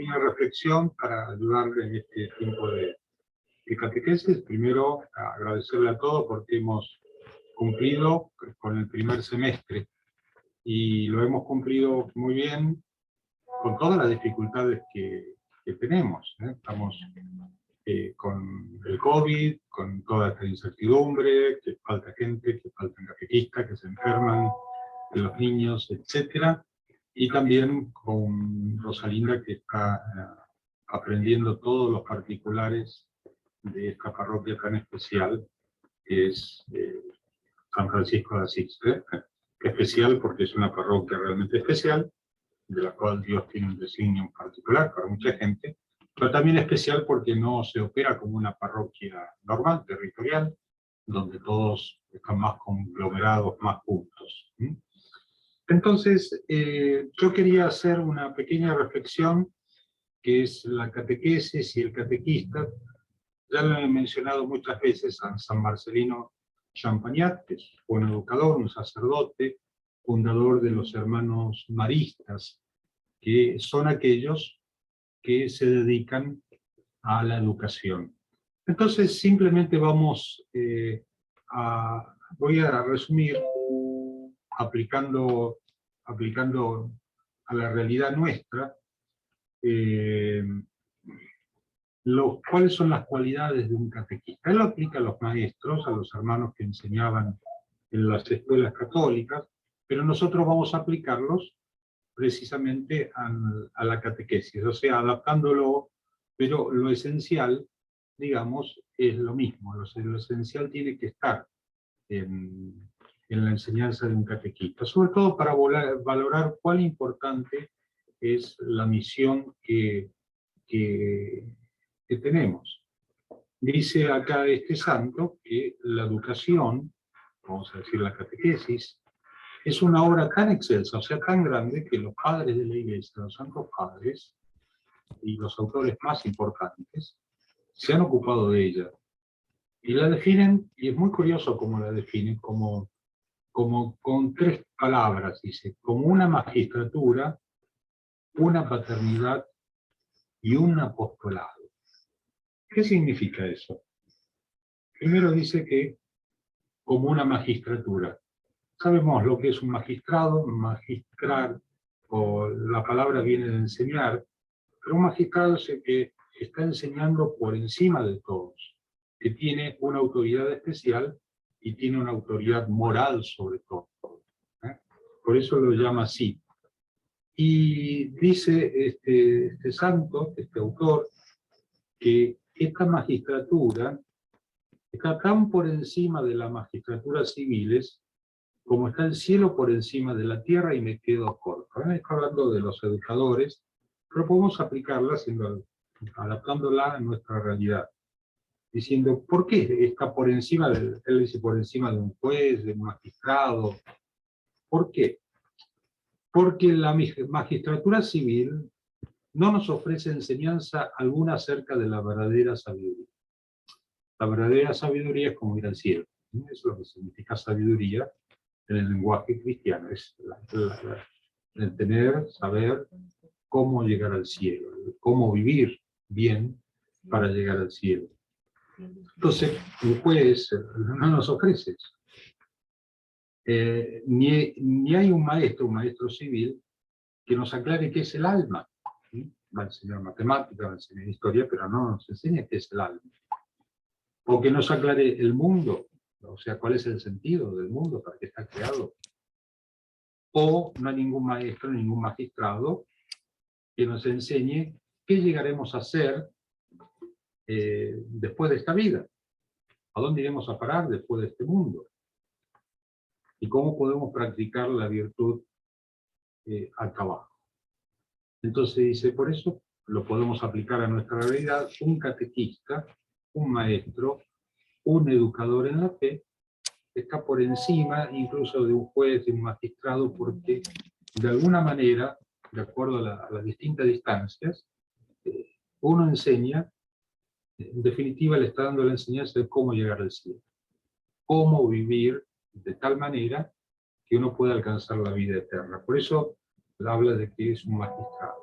Una reflexión para ayudarle en este tiempo de catequesis. Primero, agradecerle a todos porque hemos cumplido con el primer semestre y lo hemos cumplido muy bien con todas las dificultades que tenemos. Estamos con el COVID, con toda esta incertidumbre, que falta gente, que faltan catequistas, que se enferman, los niños, etcétera. Y también con Rosalinda, que está aprendiendo todos los particulares de esta parroquia tan especial, que es San Francisco de Asís. Especial porque es una parroquia realmente especial, de la cual Dios tiene un designio en particular para mucha gente, pero también especial porque no se opera como una parroquia normal, territorial, donde todos están más conglomerados, más juntos. Entonces, yo quería hacer una pequeña reflexión, que es la catequesis y el catequista. Ya lo he mencionado muchas veces a San Marcelino Champagnat, que es un educador, un sacerdote, fundador de los hermanos maristas, que son aquellos que se dedican a la educación. Entonces, simplemente voy a resumir aplicando a la realidad nuestra, cuáles son las cualidades de un catequista. Él lo aplica a los maestros, a los hermanos que enseñaban en las escuelas católicas, pero nosotros vamos a aplicarlos precisamente a la catequesis, o sea, adaptándolo, pero lo esencial, digamos, es lo mismo. Lo esencial tiene que estar en la enseñanza de un catequista, sobre todo para valorar cuán importante es la misión que tenemos. Dice acá este santo que la educación, vamos a decir la catequesis, es una obra tan excelsa, o sea, tan grande, que los padres de la Iglesia, los santos padres, y los autores más importantes, se han ocupado de ella. Y la definen, y es muy curioso cómo la definen, como con tres palabras, dice, como una magistratura, una paternidad y un apostolado. ¿Qué significa eso? Primero dice que como una magistratura. Sabemos lo que es un magistrado, magistrar, o la palabra viene de enseñar, pero un magistrado es el que está enseñando por encima de todos, que tiene una autoridad especial y tiene una autoridad moral sobre todo. Por eso lo llama así. Y dice este santo, este autor, que esta magistratura está tan por encima de las magistraturas civiles como está el cielo por encima de la tierra, y me quedo corto. Ahora estoy hablando de los educadores, pero podemos aplicarla adaptándola a nuestra realidad. Diciendo, ¿por qué está por encima él dice por encima de un juez, de un magistrado? ¿Por qué? Porque la magistratura civil no nos ofrece enseñanza alguna acerca de la verdadera sabiduría. La verdadera sabiduría es como ir al cielo. Eso es lo que significa sabiduría en el lenguaje cristiano. Es el saber cómo llegar al cielo, cómo vivir bien para llegar al cielo. Entonces, un juez no nos ofrece eso. Ni hay un maestro civil, que nos aclare qué es el alma. Va a enseñar matemática, va a enseñar historia, pero no nos enseña qué es el alma. O que nos aclare el mundo, o sea, cuál es el sentido del mundo, para qué está creado. O no hay ningún maestro, ningún magistrado que nos enseñe qué llegaremos a hacer después de esta vida. ¿A dónde iremos a parar después de este mundo? Y cómo podemos practicar la virtud acá abajo. Entonces dice, por eso lo podemos aplicar a nuestra realidad. Un catequista, un maestro, un educador en la fe, está por encima incluso de un juez, de un magistrado, porque de alguna manera, de acuerdo a las distintas distancias, uno enseña, en definitiva le está dando la enseñanza de cómo llegar al cielo, cómo vivir de tal manera que uno pueda alcanzar la vida eterna. Por eso habla de que es un magistrado.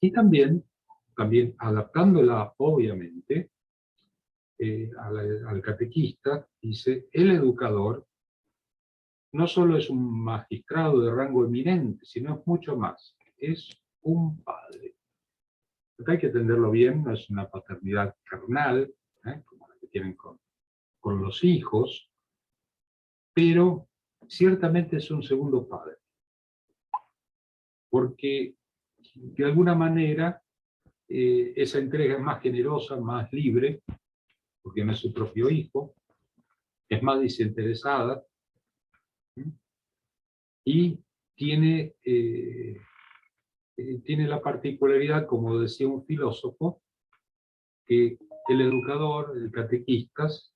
Y también adaptándola, obviamente, al catequista, dice, el educador no solo es un magistrado de rango eminente, sino es mucho más, es un padre. Hay que entenderlo bien, no es una paternidad carnal, como la que tienen con los hijos, pero ciertamente es un segundo padre. Porque de alguna manera esa entrega es más generosa, más libre, porque no es su propio hijo, es más desinteresada, ¿sí? Y tiene la particularidad, como decía un filósofo, que el educador, el catequistas,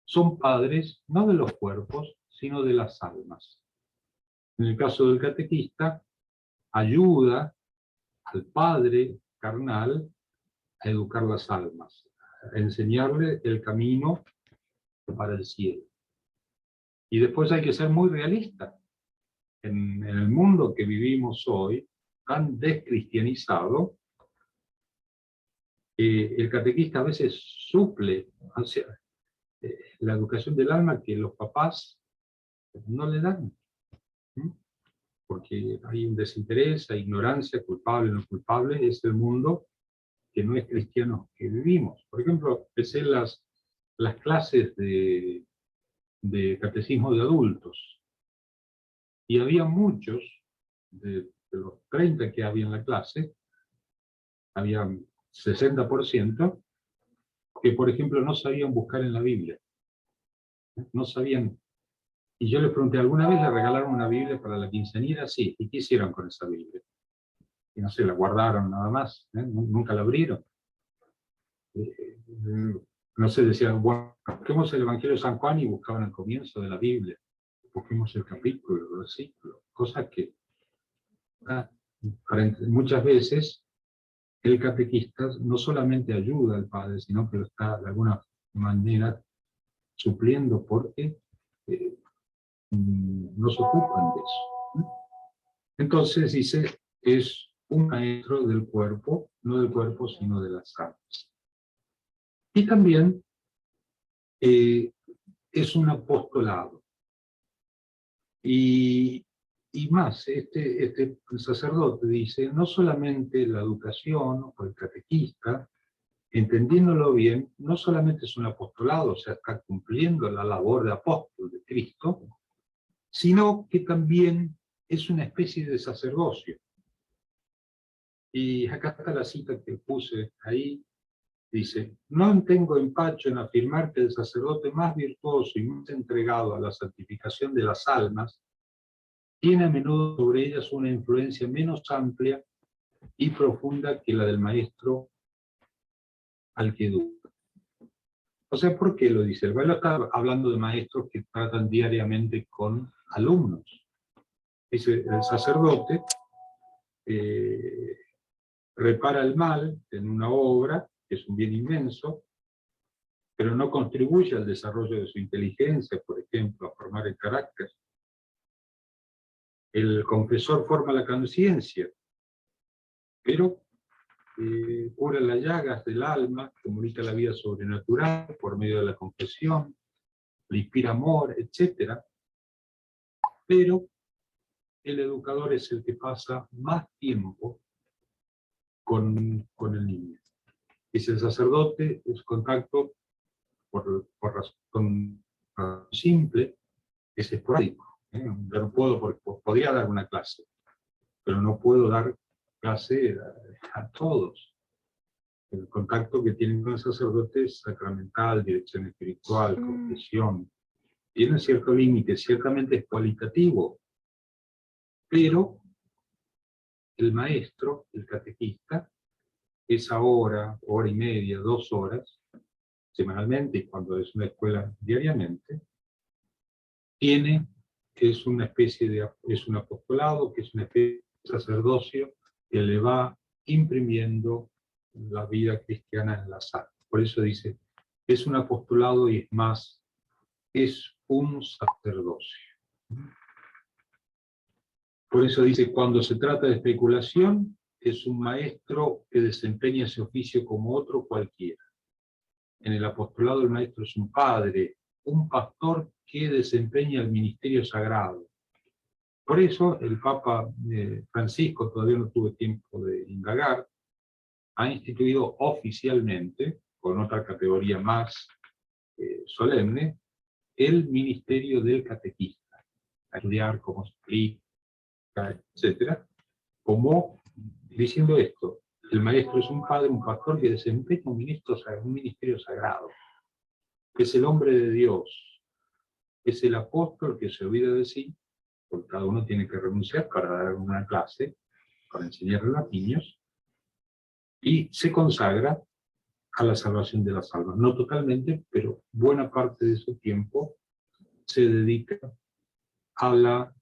son padres no de los cuerpos, sino de las almas. En el caso del catequista, ayuda al padre carnal a educar las almas, a enseñarle el camino para el cielo. Y después hay que ser muy realista. En el mundo que vivimos hoy, tan descristianizado, el catequista a veces suple, o sea, la educación del alma que los papás no le dan. ¿Sí? Porque hay un desinterés, hay ignorancia, culpable o no culpable, es el mundo que no es cristiano que vivimos. Por ejemplo, empecé las clases de catecismo de adultos, y había muchos, de los 30 que había en la clase, había 60%, que por ejemplo no sabían buscar en la Biblia. No sabían. Y yo les pregunté, ¿alguna vez le regalaron una Biblia para la quinceañera? Sí. ¿Y qué hicieron con esa Biblia? Y no sé, la guardaron nada más, nunca la abrieron. No sé, decían, bueno, busquemos el Evangelio de San Juan y buscaban el comienzo de la Biblia. Busquemos el capítulo, el versículo, cosas que muchas veces el catequista no solamente ayuda al padre, sino que lo está de alguna manera supliendo, porque no se ocupan de eso. Entonces dice, es un maestro del cuerpo, no del cuerpo, sino de las almas. Y también es un apostolado. Y más, este sacerdote dice, no solamente la educación o el catequista, entendiéndolo bien, no solamente es un apostolado, o sea, está cumpliendo la labor de apóstol de Cristo, sino que también es una especie de sacerdocio. Y acá está la cita que puse ahí, dice, no tengo empacho en afirmar que el sacerdote más virtuoso y más entregado a la santificación de las almas tiene a menudo sobre ellas una influencia menos amplia y profunda que la del maestro al que educa. O sea, ¿por qué lo dice? El Bailo está hablando de maestros que tratan diariamente con alumnos. Dice, el sacerdote repara el mal en una obra, que es un bien inmenso, pero no contribuye al desarrollo de su inteligencia, por ejemplo, a formar el carácter. El confesor forma la conciencia, pero cura las llagas del alma, comunica la vida sobrenatural por medio de la confesión, le inspira amor, etc. Pero el educador es el que pasa más tiempo con el niño. Dice el sacerdote, es contacto por razón simple, es esporádico. Yo no puedo, porque podría dar una clase, pero no puedo dar clase a todos. El contacto que tienen con el sacerdote es sacramental, dirección espiritual, confesión. Tiene cierto límite, ciertamente es cualitativo, pero el maestro, el catequista, esa hora, hora y media, 2 horas, semanalmente, y cuando es una escuela diariamente, es una especie de, es un apostolado, que es una especie de sacerdocio que le va imprimiendo la vida cristiana en la almas. Por eso dice, es un apostolado y es más, es un sacerdocio. Por eso dice, cuando se trata de especulación, es un maestro que desempeña ese oficio como otro cualquiera. En el apostolado el maestro es un padre, un pastor que desempeña el ministerio sagrado. Por eso el Papa Francisco, todavía no tuve tiempo de indagar, ha instituido oficialmente, con otra categoría más solemne, el ministerio del catequista. A estudiar cómo se explica, etc. Como diciendo esto, el maestro es un padre, un pastor que desempeña un ministerio sagrado, que es el hombre de Dios, que es el apóstol que se olvida de sí, porque cada uno tiene que renunciar para dar una clase, para enseñarle a los niños, y se consagra a la salvación de las almas. No totalmente, pero buena parte de su tiempo se dedica a la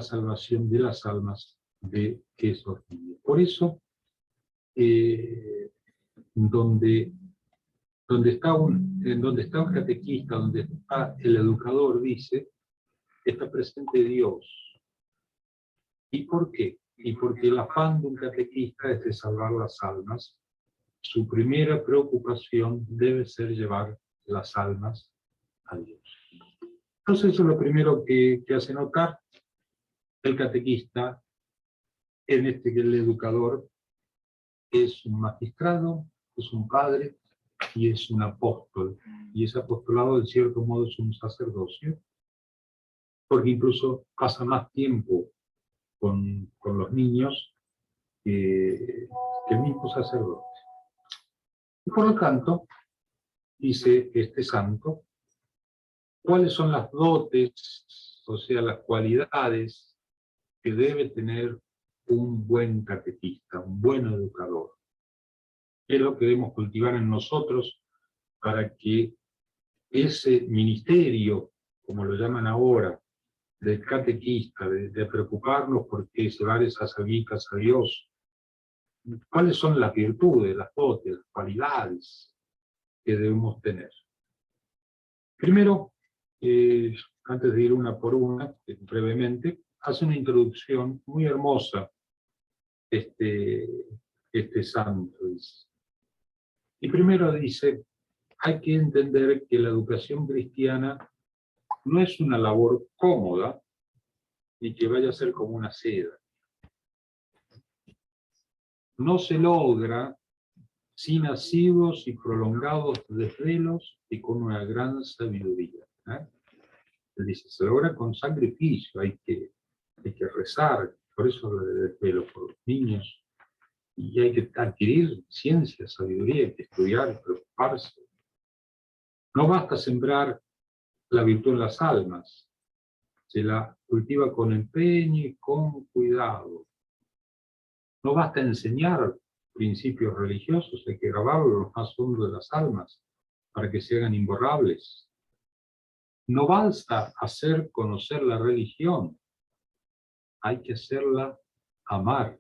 salvación de las almas de esos niños. Por eso, donde está un catequista, donde está el educador, dice, está presente Dios. ¿Y por qué? Y porque el afán de un catequista es de salvar las almas. Su primera preocupación debe ser llevar las almas a Dios. Entonces eso es lo primero que hace notar el catequista, que el educador es un magistrado, es un padre y es un apóstol. Y ese apostolado, de cierto modo, es un sacerdocio, porque incluso pasa más tiempo con los niños que el mismo sacerdote. Y por lo tanto, dice este santo, ¿cuáles son las dotes, o sea, las cualidades que debe tener un buen catequista, un buen educador? ¿Qué es lo que debemos cultivar en nosotros para que ese ministerio, como lo llaman ahora, del catequista, de preocuparnos por llevar esas almitas a Dios? ¿Cuáles son las virtudes, las dotes, las cualidades que debemos tener? Primero, antes de ir una por una, brevemente, hace una introducción muy hermosa este santo. Y primero dice, hay que entender que la educación cristiana no es una labor cómoda, ni que vaya a ser como una seda. No se logra sin asiduos y prolongados desvelos y con una gran sabiduría. Él dice, se logra con sacrificio, hay que rezar, por eso lo de desvelo por los niños, y hay que adquirir ciencia, sabiduría, hay que estudiar, preocuparse. No basta sembrar la virtud en las almas, se la cultiva con empeño y con cuidado. No basta enseñar principios religiosos, hay que grabarlos en lo más hondo de las almas para que se hagan imborrables. No basta hacer conocer la religión, hay que hacerla amar.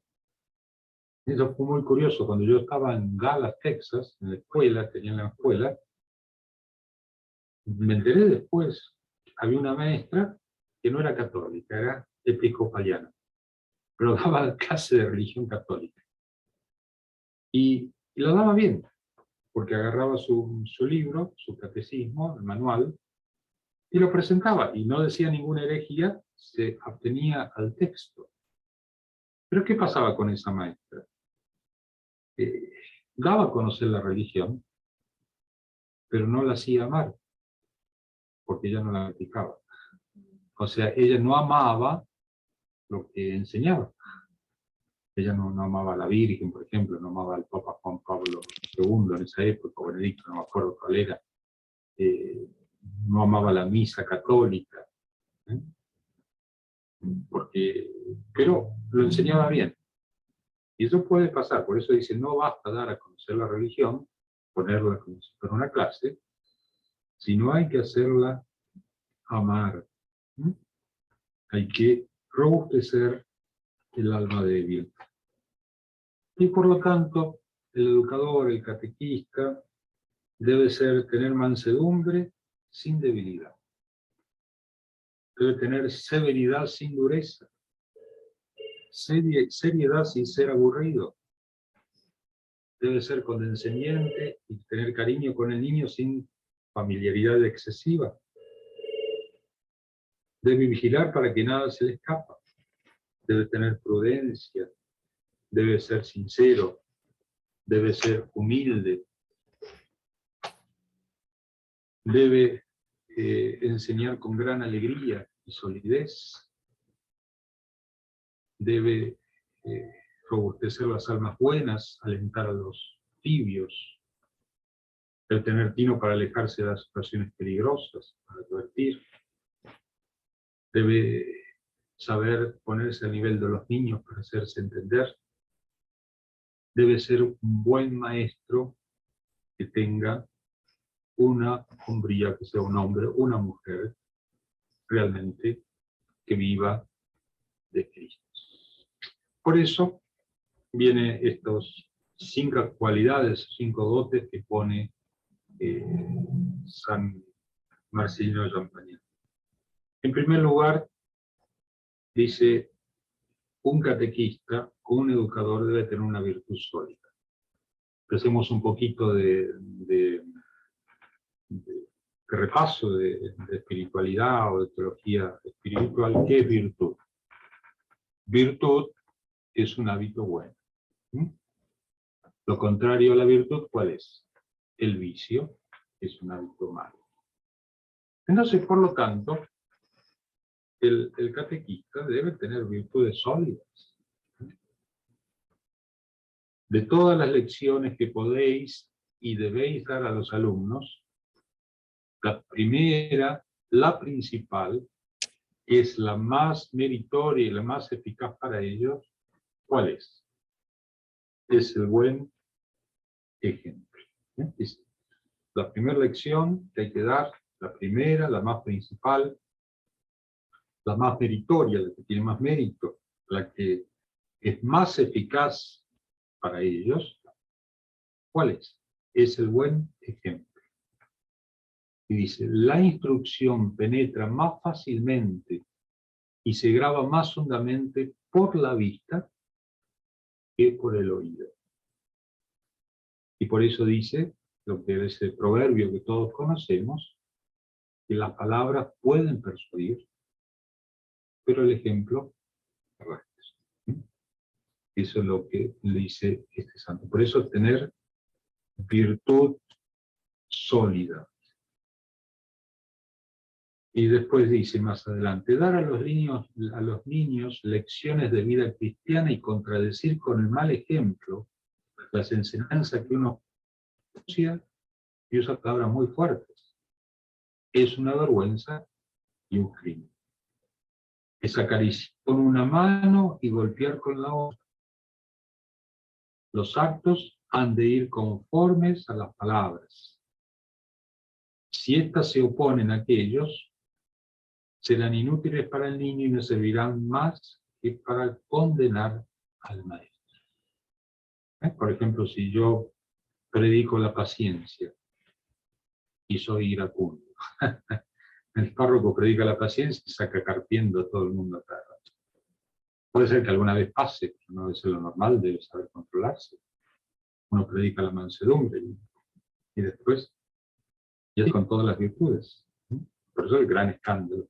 Eso fue muy curioso, cuando yo estaba en Dallas, Texas, en la escuela, tenía la escuela, me enteré después, había una maestra que no era católica, era episcopaliana, pero daba clase de religión católica. Y lo daba bien, porque agarraba su libro, su catecismo, el manual, y lo presentaba, y no decía ninguna herejía, se abstenía al texto. Pero ¿qué pasaba con esa maestra? Daba a conocer la religión, pero no la hacía amar, porque ella no la practicaba. O sea, ella no amaba lo que enseñaba. Ella no amaba a la Virgen, por ejemplo, no amaba al Papa Juan Pablo II en esa época, Benedicto, no me acuerdo cuál era. No amaba la misa católica, ¿eh? Pero lo enseñaba bien. Y eso puede pasar, por eso dice, no basta dar a conocer la religión, ponerla como si fuera una clase, sino hay que hacerla amar. Hay que robustecer el alma débil. Y por lo tanto, el educador, el catequista, debe tener mansedumbre sin debilidad. Debe tener severidad sin dureza, seriedad sin ser aburrido. Debe ser condescendiente y tener cariño con el niño sin familiaridad excesiva. Debe vigilar para que nada se le escapa. Debe tener prudencia. Debe ser sincero. Debe ser humilde. Debe enseñar con gran alegría y solidez. Debe robustecer las almas buenas, alentar a los tibios. Debe tener tino para alejarse de las situaciones peligrosas, para advertir. Debe saber ponerse a nivel de los niños para hacerse entender. Debe ser un buen maestro que tenga una hombría, que sea un hombre, una mujer, realmente que viva de Cristo. Por eso vienen estos 5 cualidades, 5 dotes que pone San Marcelino de Champagnat. En primer lugar, dice, un catequista o un educador debe tener una virtud sólida. Hacemos un poquito de repaso de espiritualidad o de teología espiritual. ¿Qué es virtud? Virtud es un hábito bueno. Lo contrario a la virtud, ¿cuál es? El vicio es un hábito malo. Entonces, por lo tanto, el catequista debe tener virtudes sólidas. De todas las lecciones que podéis y debéis dar a los alumnos, la primera, la principal, que es la más meritoria y la más eficaz para ellos, ¿cuál es? Es el buen ejemplo. Es la primera lección que hay que dar, la primera, la más principal, la más meritoria, la que tiene más mérito, la que es más eficaz para ellos, ¿cuál es? Es el buen ejemplo. Y dice, la instrucción penetra más fácilmente y se graba más hondamente por la vista que por el oído. Y por eso dice, lo que es el proverbio que todos conocemos, que las palabras pueden persuadir, pero el ejemplo arrastra. Eso es lo que le dice este santo. Por eso tener virtud sólida. Y después dice más adelante, dar a los niños lecciones de vida cristiana y contradecir con el mal ejemplo las enseñanzas que uno usa, y usa palabras muy fuertes. Es una vergüenza y un crimen. Es acariciar con una mano y golpear con la otra. Los actos han de ir conformes a las palabras. Si éstas se oponen a aquellos, serán inútiles para el niño y no servirán más que para condenar al maestro. Por ejemplo, si yo predico la paciencia y soy iracundo, el párroco predica la paciencia y saca carpiendo a todo el mundo atrás. Puede ser que alguna vez pase, pero no debe ser lo normal, debe saber controlarse. Uno predica la mansedumbre y después, y es con todas las virtudes. Por eso el gran escándalo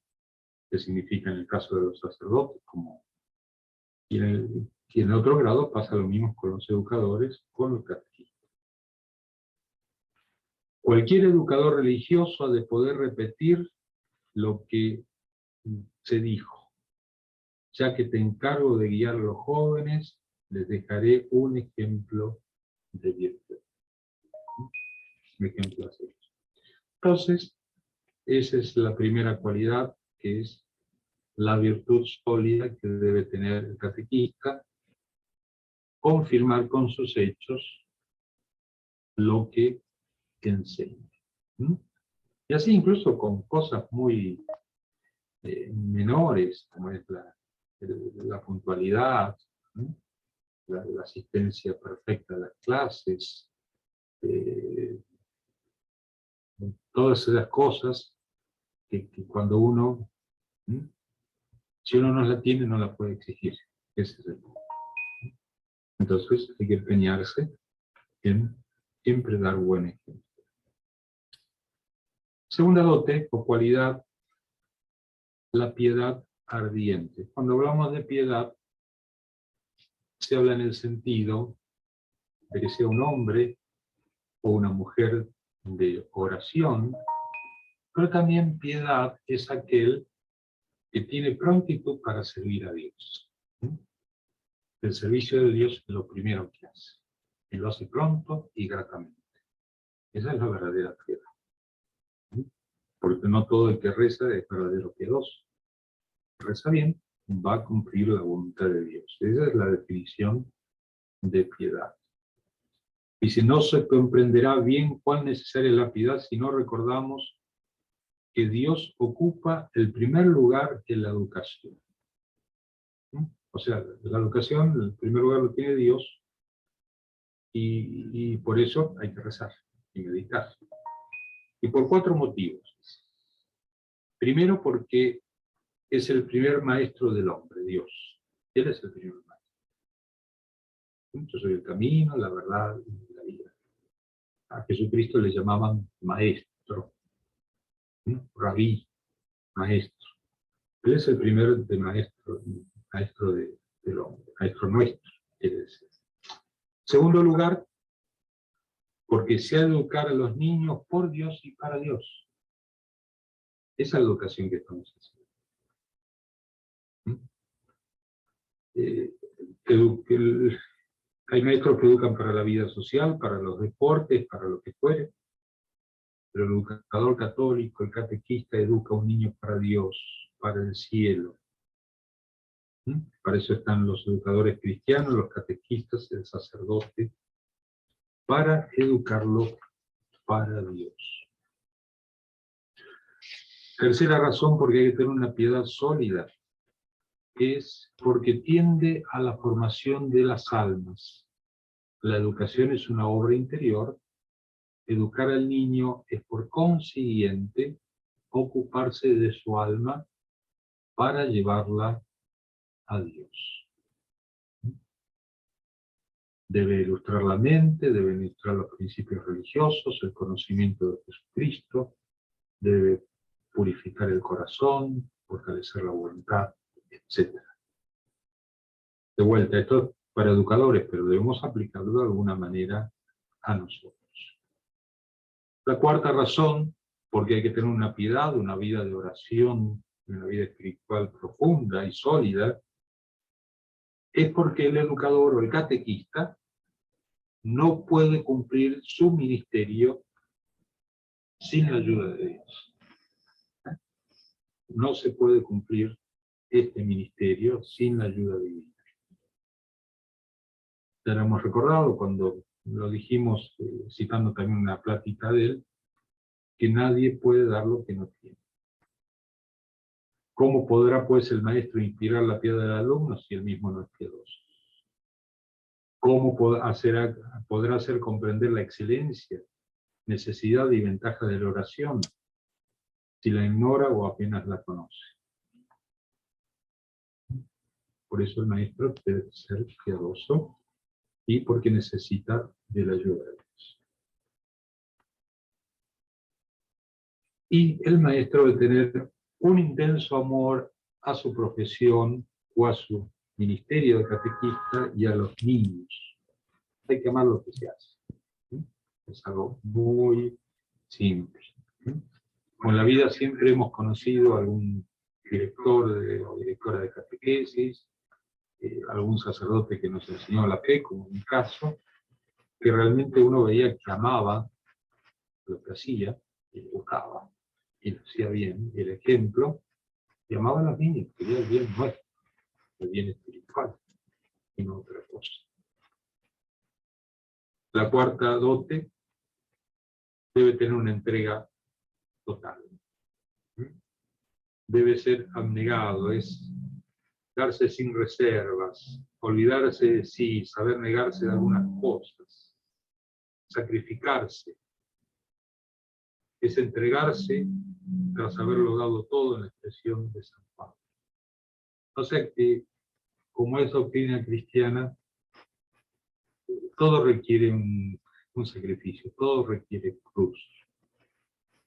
que significa en el caso de los sacerdotes, como y en otro grado pasa lo mismo con los educadores, con los catequistas. Cualquier educador religioso ha de poder repetir lo que se dijo. Ya que te encargo de guiar a los jóvenes, les dejaré un ejemplo de virtud. Un ejemplo así. Entonces, esa es la primera cualidad, que es la virtud sólida que debe tener el catequista, confirmar con sus hechos lo que enseña. Y así incluso con cosas muy menores, como es la puntualidad, la asistencia perfecta a las clases, todas esas cosas que cuando uno, si uno no la tiene, no la puede exigir. Ese es el punto. Entonces hay que empeñarse en siempre dar buen ejemplo. Segunda dote o cualidad, la piedad ardiente. Cuando hablamos de piedad, se habla en el sentido de que sea un hombre o una mujer de oración, pero también piedad es aquel que tiene prontitud para servir a Dios. El servicio de Dios es lo primero que hace. Y lo hace pronto y gratamente. Esa es la verdadera piedad. Porque no todo el que reza es verdadero piadoso. Reza bien, va a cumplir la voluntad de Dios. Esa es la definición de piedad. Y si no se comprenderá bien cuán necesaria es la piedad si no recordamos que Dios ocupa el primer lugar en la educación. O sea, la educación, el primer lugar lo tiene Dios, y por eso hay que rezar y meditar. Y por 4 motivos. Primero, porque es el primer maestro del hombre, Dios. Él es el primer maestro. Yo soy el camino, la verdad y la vida. A Jesucristo le llamaban maestro, rabí, maestro. Él es el primer de maestro del hombre, maestro nuestro, quiere decir. Segundo lugar, porque se ha de educar a los niños por Dios y para Dios. Esa es la educación que estamos haciendo. Hay maestros que educan para la vida social, para los deportes, para lo que fuere, pero el educador católico, el catequista, educa a un niño para Dios, para el cielo. Para eso están los educadores cristianos, los catequistas, el sacerdote, para educarlo para Dios. Tercera razón porque hay que tener una piedad sólida, es porque tiende a la formación de las almas. La educación es una obra interior. Educar al niño es, por consiguiente, ocuparse de su alma para llevarla a Dios. Debe ilustrar la mente, debe ilustrar los principios religiosos, el conocimiento de Jesucristo, debe purificar el corazón, fortalecer la voluntad, etc. De vuelta, esto es para educadores, pero debemos aplicarlo de alguna manera a nosotros. La cuarta razón, porque hay que tener una piedad, una vida de oración, una vida espiritual profunda y sólida, es porque el educador o el catequista no puede cumplir su ministerio sin la ayuda de Dios. No se puede cumplir este ministerio sin la ayuda divina. Ya lo hemos recordado cuando lo dijimos, citando también una plática de él, que nadie puede dar lo que no tiene. ¿Cómo podrá pues el maestro inspirar la piedad del alumno si él mismo no es piadoso? ¿Cómo podrá hacer comprender la excelencia, necesidad y ventaja de la oración si la ignora o apenas la conoce? Por eso el maestro debe ser piadoso y porque necesita de la ayuda de Dios. Y el maestro debe tener un intenso amor a su profesión o a su ministerio de catequista y a los niños. Hay que amar lo que se hace. Es algo muy simple. Con la vida siempre hemos conocido a algún director o directora de catequesis, algún sacerdote que nos enseñó la fe, como en mi caso, que realmente uno veía que amaba lo que hacía, y le gustaba, y lo hacía bien, y el ejemplo, y amaba a los niños, quería el bien nuestro, el bien espiritual, y no otra cosa. La cuarta dote debe tener una entrega total. Debe ser abnegado, es darse sin reservas, olvidarse de sí, saber negarse de algunas cosas, sacrificarse. Es entregarse tras haberlo dado todo en la expresión de San Pablo. O sea que como es doctrina cristiana, todo requiere un sacrificio, todo requiere cruz.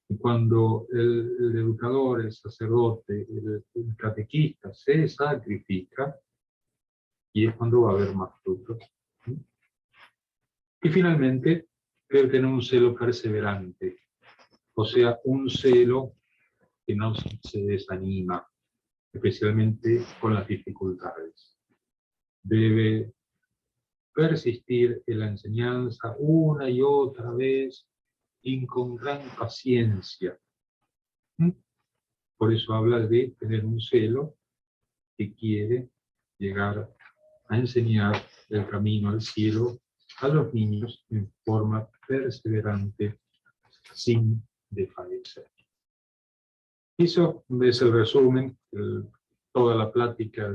Y cuando el educador, el sacerdote, el catequista se sacrifica, y es cuando va a haber más frutos. Y finalmente, debe tener un celo perseverante, o sea, un celo que no se desanima, especialmente con las dificultades. Debe persistir en la enseñanza una y otra vez, y con gran paciencia. Por eso habla de tener un celo que quiere llegar a enseñar el camino al cielo a los niños en forma perseverante, sin desfallecer. Eso es el resumen. Toda la plática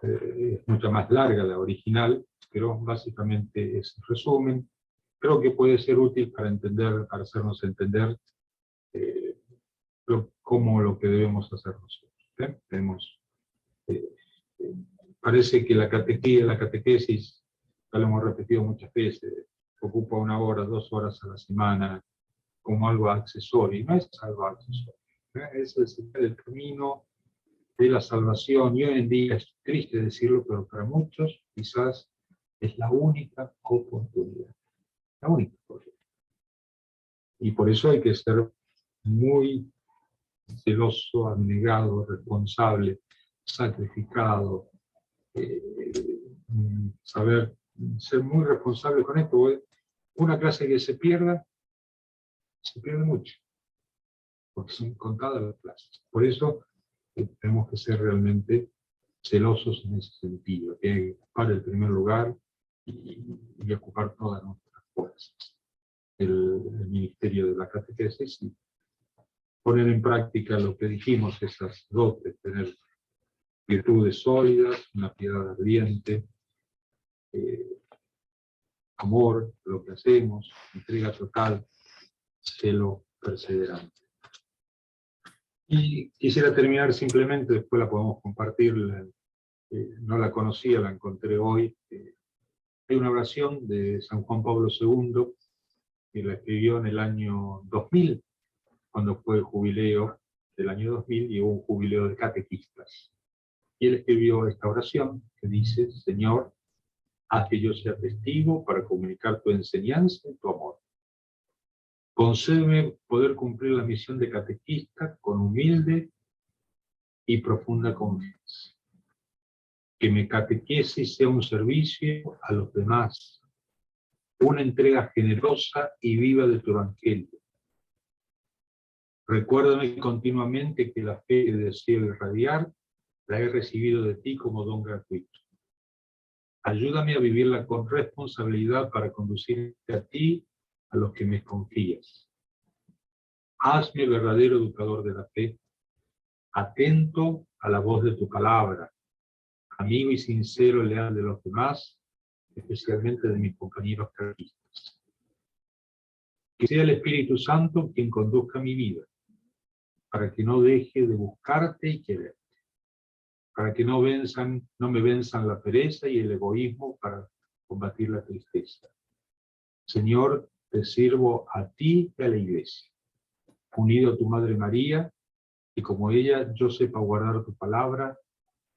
es mucho más larga, la original, pero básicamente es el resumen. Creo que puede ser útil para entender, para hacernos entender cómo lo que debemos hacer nosotros. Tenemos, parece que la catequesis, ya lo hemos repetido muchas veces, ocupa 1 hora, 2 horas a la semana, como algo accesorio, y no es algo accesorio. Es el camino de la salvación, y hoy en día es triste decirlo, pero para muchos quizás es la única oportunidad. La única oportunidad. Y por eso hay que ser muy celoso, abnegado, responsable, sacrificado, saber ser muy responsable con esto, porque una clase que se pierde mucho, porque son contadas las clases. Por eso tenemos que ser realmente celosos en ese sentido, que hay que ocupar el primer lugar y ocupar todas nuestras fuerzas. El ministerio de la catequesis y poner en práctica lo que dijimos, esas dotes, tener virtudes sólidas, una piedad ardiente, amor, lo que hacemos, entrega total, celo perseverante. Y quisiera terminar simplemente, después la podemos compartir, no la conocía, la encontré hoy. Hay una oración de San Juan Pablo II, que la escribió en el año 2000, cuando fue el jubileo del año 2000, y hubo un jubileo de catequistas. Y él escribió esta oración que dice: Señor, haz que yo sea testigo para comunicar tu enseñanza y tu amor. Concédeme poder cumplir la misión de catequista con humilde y profunda confianza. Que mi catequesis sea un servicio a los demás, una entrega generosa y viva de tu evangelio. Recuérdame continuamente que la fe que deseo irradiar la he recibido de ti como don gratuito. Ayúdame a vivirla con responsabilidad para conducirte a ti, a los que me confías. Hazme verdadero educador de la fe, atento a la voz de tu palabra, amigo y sincero leal de los demás, especialmente de mis compañeros catequistas. Que sea el Espíritu Santo quien conduzca mi vida, para que no deje de buscarte y quererte, para que no me venzan la pereza y el egoísmo para combatir la tristeza. Señor, te sirvo a ti y a la Iglesia, unido a tu Madre María, y como ella yo sepa guardar tu palabra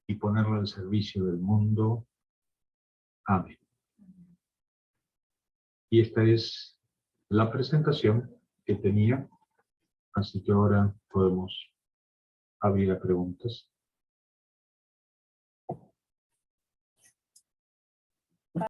y ponerla al servicio del mundo. Amén. Y esta es la presentación que tenía, así que ahora podemos abrir a preguntas.